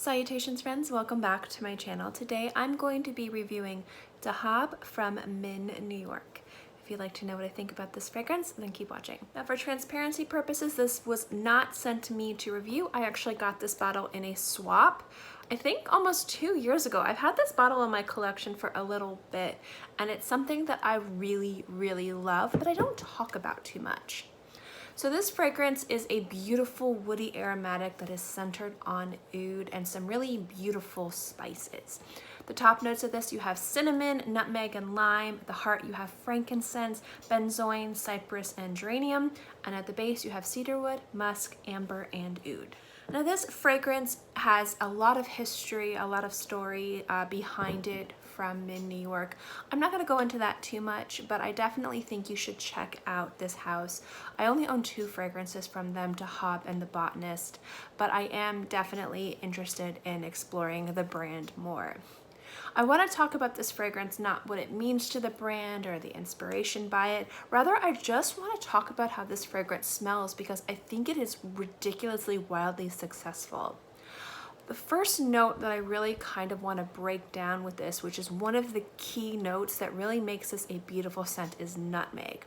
Salutations friends, welcome back to my channel. Today I'm going to be reviewing Dahab from Min, New York. If you'd like to know what I think about this fragrance, then keep watching. Now for transparency purposes, this was not sent to me to review. I actually got this bottle in a swap, I think almost 2 years ago. I've had this bottle in my collection for a little bit, and it's something that I really love, but I don't talk about too much. So this fragrance is a beautiful woody aromatic that is centered on oud and some really beautiful spices. The top notes of this, you have cinnamon, nutmeg, and lime. At the heart, you have frankincense, benzoin, cypress, and geranium. And at the base, you have cedarwood, musk, amber, and oud. Now this fragrance has a lot of history, a lot of story behind it from Min, New York. I'm not going to go into that too much, but I definitely think you should check out this house. I only own 2 fragrances from them, Dahab and The Botanist, but I am definitely interested in exploring the brand more. I want to talk about this fragrance, not what it means to the brand or the inspiration by it. Rather, I just want to talk about how this fragrance smells because I think it is ridiculously wildly successful. The first note that I really kind of want to break down with this, which is one of the key notes that really makes this a beautiful scent, is nutmeg.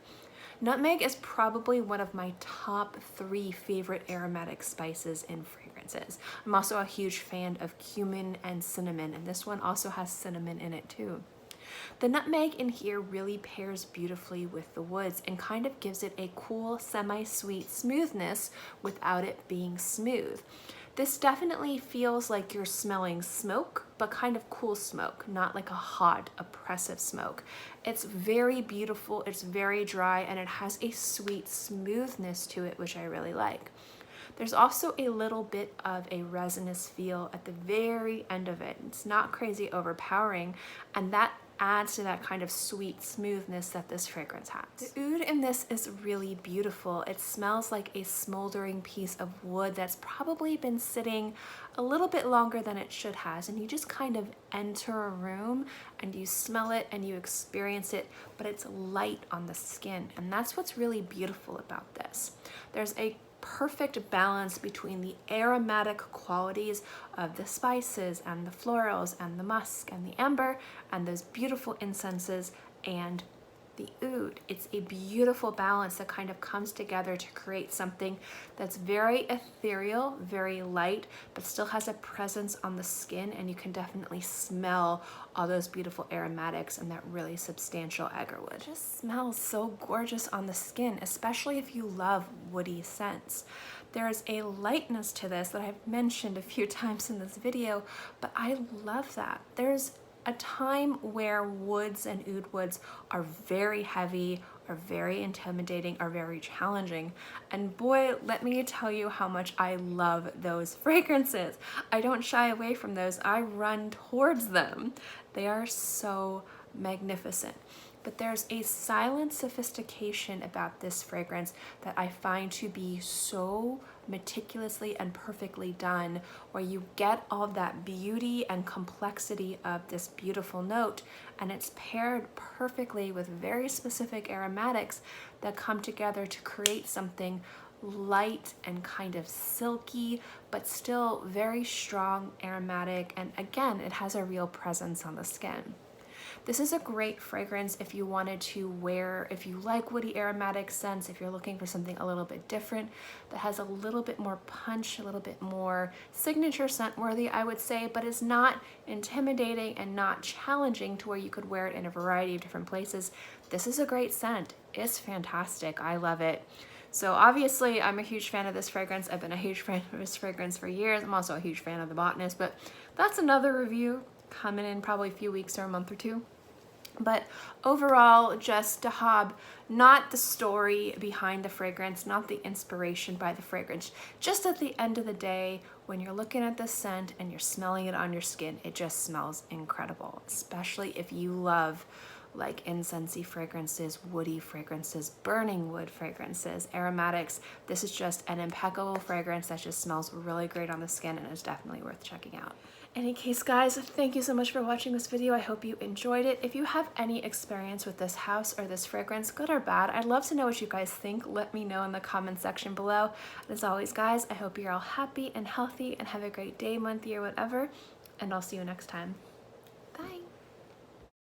Nutmeg is probably one of my top 3 favorite aromatic spices in fragrances. I'm also a huge fan of cumin and cinnamon, and this one also has cinnamon in it too. The nutmeg in here really pairs beautifully with the woods and kind of gives it a cool, semi-sweet smoothness without it being smooth. This definitely feels like you're smelling smoke, but kind of cool smoke, not like a hot, oppressive smoke. It's very beautiful, it's very dry, and it has a sweet smoothness to it, which I really like. There's also a little bit of a resinous feel at the very end of it. It's not crazy overpowering, and that adds to that kind of sweet smoothness that this fragrance has. The oud in this is really beautiful. It smells like a smoldering piece of wood that's probably been sitting a little bit longer than it should has, and you just kind of enter a room and you smell it and you experience it, but it's light on the skin, and that's what's really beautiful about this. There's a perfect balance between the aromatic qualities of the spices and the florals and the musk and the amber and those beautiful incenses and the oud. It's a beautiful balance that kind of comes together to create something that's very ethereal, very light, but still has a presence on the skin, and you can definitely smell all those beautiful aromatics and that really substantial agarwood. It just smells so gorgeous on the skin, especially if you love woody scents. There's a lightness to this that I've mentioned a few times in this video, but I love that. There's a time where woods and oud woods are very heavy, are very intimidating, are very challenging, and boy, let me tell you how much I love those fragrances. I don't shy away from those, I run towards them. They are so magnificent. But there's a silent sophistication about this fragrance that I find to be so meticulously and perfectly done, where you get all of that beauty and complexity of this beautiful note, and it's paired perfectly with very specific aromatics that come together to create something light and kind of silky, but still very strong aromatic, and again, it has a real presence on the skin. This is a great fragrance if you wanted to wear, if you like woody aromatic scents, if you're looking for something a little bit different that has a little bit more punch, a little bit more signature scent worthy, I would say, but is not intimidating and not challenging to where you could wear it in a variety of different places. This is a great scent. It's fantastic. I love it. So obviously I'm a huge fan of this fragrance. I've been a huge fan of this fragrance for years. I'm also a huge fan of The Botanist, but that's another review coming in probably a few weeks or a month or 2. But overall, just Dahab, not the story behind the fragrance, not the inspiration by the fragrance. Just at the end of the day, when you're looking at the scent and you're smelling it on your skin, it just smells incredible, especially if you love like incensey fragrances, woody fragrances, burning wood fragrances, aromatics. This is just an impeccable fragrance that just smells really great on the skin and is definitely worth checking out. Any case, guys, thank you so much for watching this video. I hope you enjoyed it. If you have any experience with this house or this fragrance, good or bad, I'd love to know what you guys think. Let me know in the comment section below. And as always, guys, I hope you're all happy and healthy and have a great day, month, year, whatever, and I'll see you next time.